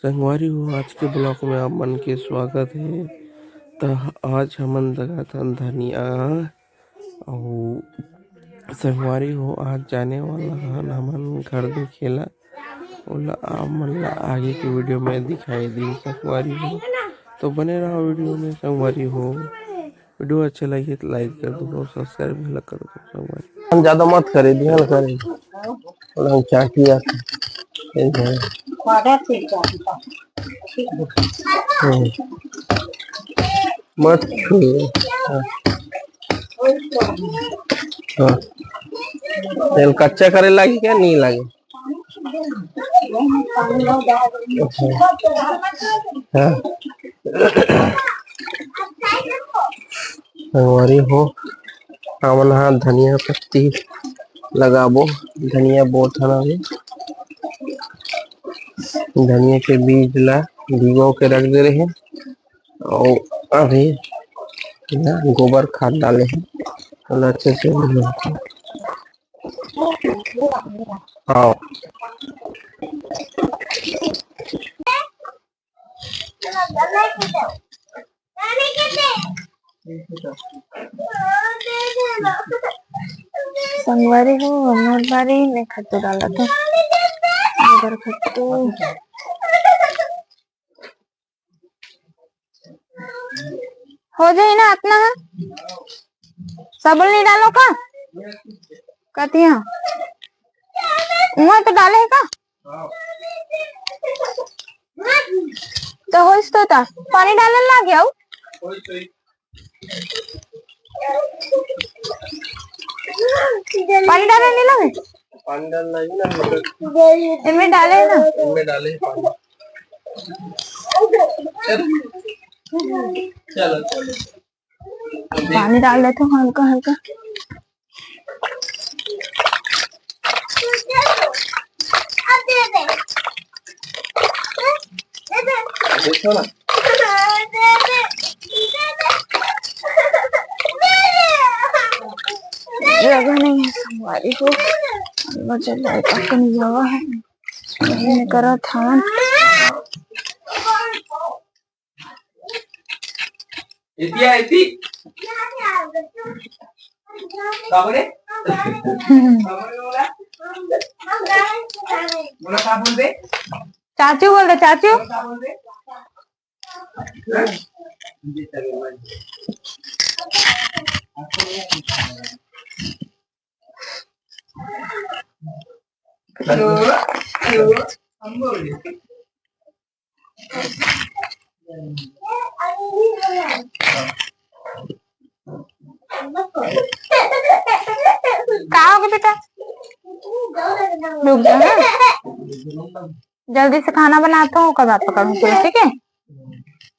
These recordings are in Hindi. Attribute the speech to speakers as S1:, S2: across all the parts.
S1: संगवारी हो आज के ब्लॉग में आप मन के स्वागत है। तो आज हमन लगा था धनिया और संगवारी हो आज जाने वाला हन हमन घर देखेला ओला आप मन ला आगे की वीडियो में दिखाई दी संगवारी हो। तो बने रहो वीडियो में संगवारी हो। वीडियो अच्छा लगे तो लाइक कर दो और सब्सक्राइब भी कर दो संगवारी। हम ज्यादा मत करे ध्यान करे और क्या किया मत छुए। हाँ। तेल कच्चा करे लगी क्या नहीं लगे? हाँ। संगवारी हो हमन हाँ धनिया पत्ती लगाबो। धनिया बोत हन अभी धनिया के बीज ला भिगो के रख दे रहे हैं और अभी गोबर खाद डाले हैं और अच्छे से हाँ
S2: संगवारी हो हमर बारी में खट्टू डाला था गोबर खट्टू हो जाए ना अपना साबुन नहीं डालो का कहती है वहाँ तो डाले है का तो हो तो था पानी डालने लग गया पानी डालने नहीं लगे
S1: पानी डालना ही ना
S2: इनमें डाले ना
S1: इनमें डाले चलो चलो
S2: पानी डाल देते हो हल्का हल्का
S1: देखो ना
S2: जगह नहीं है संगवारी हो मुझे लाइट का नहीं जगह है मैंने करा था
S1: इति साबुने बोला साबुन दे
S2: चाचू बोल रहे चाचू
S1: साबुन दे
S2: कहाँ होगे बेटा रुक जा जल्दी से खाना बनाता हूँ कब आप पकड़ूँ तुझे ठीक है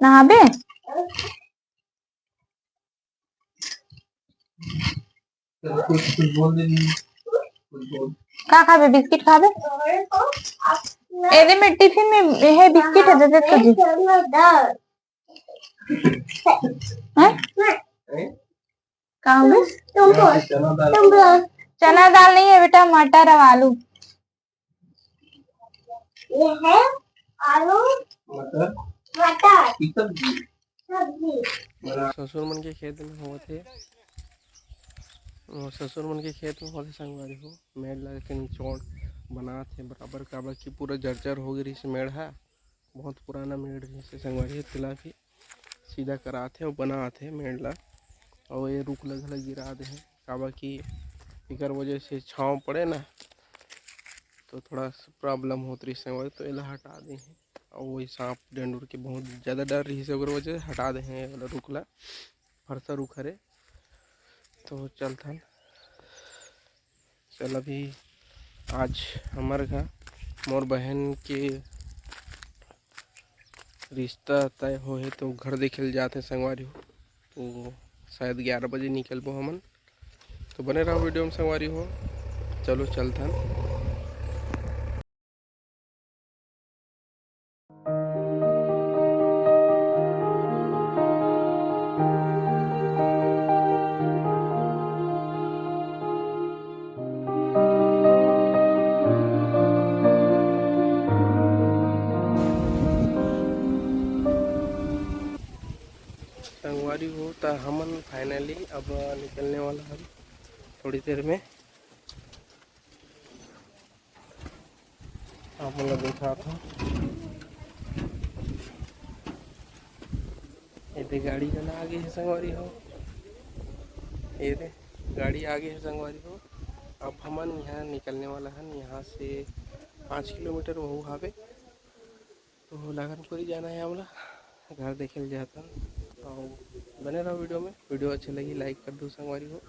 S2: नहा बे क्या खाबे बिस्किट खाबे एरे में टिफिन में है बिस्किट है दे दे तुझे कहाँ में चना दाल नहीं है बेटा मटर और आलू ये है आलू मटर
S1: ससुर मन के खेत में होत है और ससुर मन के खेत में होत है संगवारी हो मेड़ लगा के निचोड़ बनात है बराबर काबर की पूरा जर्जर हो गई रही मेड़ है बहुत पुराना मेड़ रही से संगवारी तिला भी सीधा करात है और बनात है मेड़ ला और ये रुख लग गिरा दे है काबर की इकर वजह से छाँव पड़े ना तो थोड़ा प्रॉब्लम होती रही संगवारी तो इला हटा दे हैं और वही सांप डेंडूर के बहुत ज़्यादा डर रही से वजह से हटा दे हैं रुखला फरसा रुख हरे तो चलथन चल अभी आज हमारे घर मोर बहन के रिश्ता तय हो है तो घर देखे जाते संगवारी हो तो शायद 11 बजे निकलबो हमन तो बने रहो वीडियो में संगवारी हो। चलो चलथन। संगवारी हो तो हमन फाइनली अब निकलने वाला हम थोड़ी देर में। आप लोग देखा था ये गाड़ी चला आगे है संगवारी हो, ये दे गाड़ी आगे है संगवारी हो। अब हमन यहाँ निकलने वाला है, यहाँ से 5 किलोमीटर वो हावे तो लगनपुरी जाना है हमला, घर देखे जाता। और बने रहो वीडियो में, वीडियो अच्छी लगी लाइक कर दो संगवारी हो।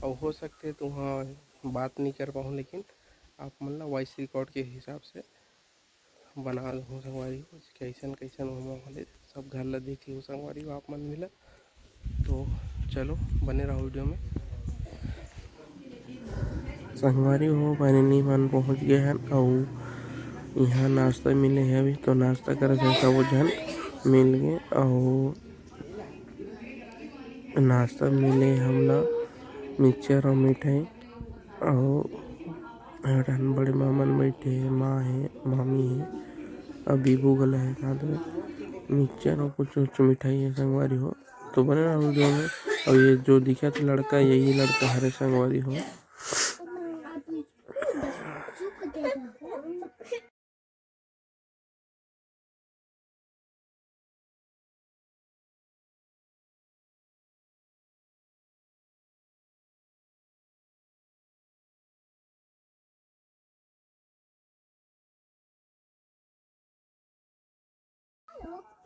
S1: और हो सकते तो वहाँ बात नहीं कर पाऊँ, लेकिन आप मतलब वॉइस रिकॉर्ड के हिसाब से बना दो संगवारी हो। कैसन कैसन वाले सब घर ला देख लो संगवारी हो आप मन मिला। तो चलो बने रहो वीडियो में। संगवारी हो फाइनली मन पहुँच गए हैं और यहाँ नाश्ता मिले है अभी, तो नाश्ता कर सब जन मिल गए। और नाश्ता मिले हमला मिक्सचर और मिठाई। और बड़े मामन बैठे हैं, माँ है, मामी है, अभी भूगल है साथ में मिक्सचर और कुछ मिठाई है संगवारी हो। तो बने रहा वीडियो में। और ये जो दिखा था लड़का, यही लड़का हरे संगवारी हो।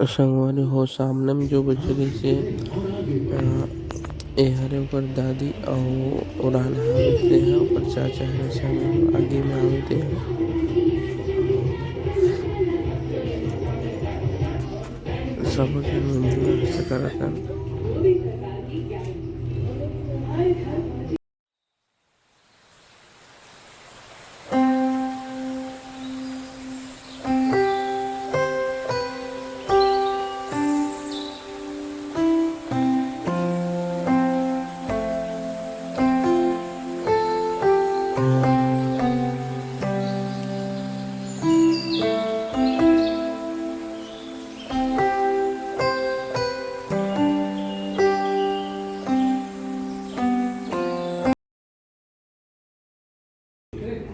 S1: संगवारी हो सामने में जो बचरी से ए हरे ऊपर दादी और उड़ान हावते हैं, ऊपर चाचा हरे संग आगे में आवते हैं। सब जन करता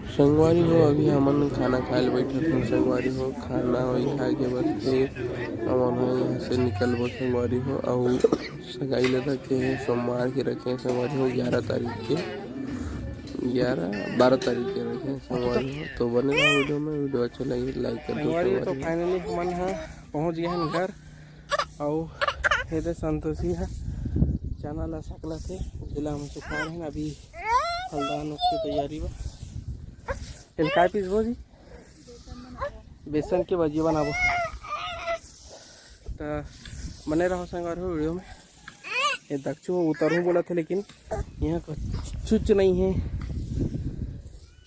S1: संगवारी हो। अभी हमन खाना खाए बैठे थे संगवारी हो, खाना वही खा के बस फिर हमन यहाँ से निकलबो संगवारी हो। और सगाई ले रखे हैं, सोमवार के रखे हैं संगवारी हो, 11 तारीख के 12 तारीख के रखे हैं संगवारी हो। तो बने रहो वीडियो में, वीडियो अच्छा लगे लाइक कर दो संगवारी। तो फाइनली हमन यहाँ पहुँच गए हैं घर। और ये संतोषी है चना ला सकला थे जिला में सुखा रहे हैं, अभी फलदान की तैयारी बा। काय पीसबो जी, बेसन के भजिया बनाबो। तो बने रहो संगवारी हो वीडियो में। ये दक्षु उतरूँ बोला था, लेकिन यहाँ कुछ नहीं है,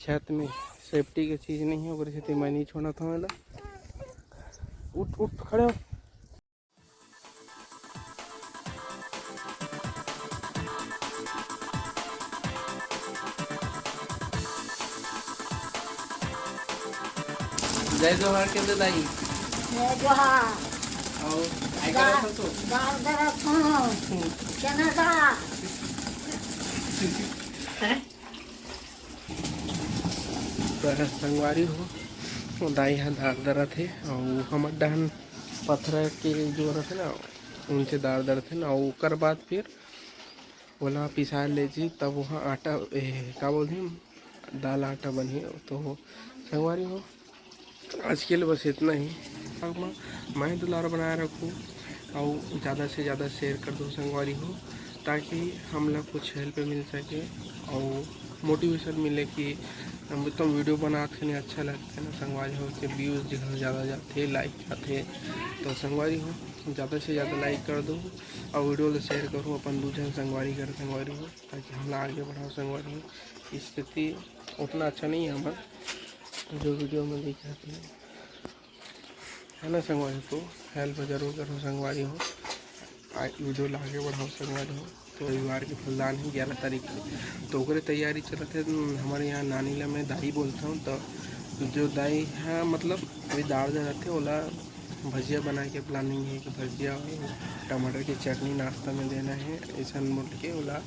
S1: छत में सेफ्टी की चीज़ नहीं है, और से मैं नहीं छोड़ा था। मेरा उठ उठ खड़े हो। जय जोहार के दे दाई।
S2: जय जोहार।
S1: और आई करा था तो
S2: दाल दरत हो चना दा
S1: है संगवारी हो। दाई यहाँ दार दरत है और हमर डहन पत्थर के जो रहते ना उनसे दार दरत है ना। और ओकर बाद फिर बोला पिसा ले जी, तब वहाँ आटा का बोलते दाल आटा बनी। तो संगवारी हो आज के लिए बस इतना ही। मैं दुलार बनाए रखूँ और ज़्यादा से ज़्यादा शेयर कर दो संगवारी हो, ताकि हम लोग कुछ हेल्प मिल सके और मोटिवेशन मिले कि हम तो वीडियो बनाते हैं अच्छा लगता है ना संगवारी हो, कि व्यूज़ जगह ज़्यादा जाते लाइक जाते। तो संगवारी हो ज़्यादा से ज़्यादा लाइक कर दो और वीडियो को शेयर करो अपन दूसरे संगवारी कर संगवारी हो, ताकि हम आगे बढ़ाओ संगवारी हो। स्थिति उतना अच्छा नहीं है हमारा जो वीडियो में दिखाते हैं, है ना संगवारी को हेल्प जरूर करो संगवारी हो, वीडियो ला आगे बढ़ाओ संगवारी हो। तो रविवार के फलदान है 11 तारीख की, तो ओकरे तैयारी चलत है। हमारे यहाँ नानी ला मैं दाई बोलता हूँ। तो जो दाई है मतलब अभी दाड़ दे रहते ओला भजिया बनाए के प्लानिंग है कि भजिया और टमाटर की चटनी नाश्ता में देना है। ऐसा बोल के ओला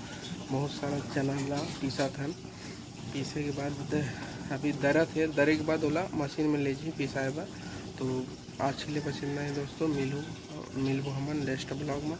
S1: बहुत सारा चना ला पीसा था। पीसे के बाद अभी दरत है, दरे के बाद ओला मशीन में ले जी पिसाए बा। तो आज के लिए बस इतना है दोस्तों, मिलबो हमन नेक्स्ट ब्लॉग में।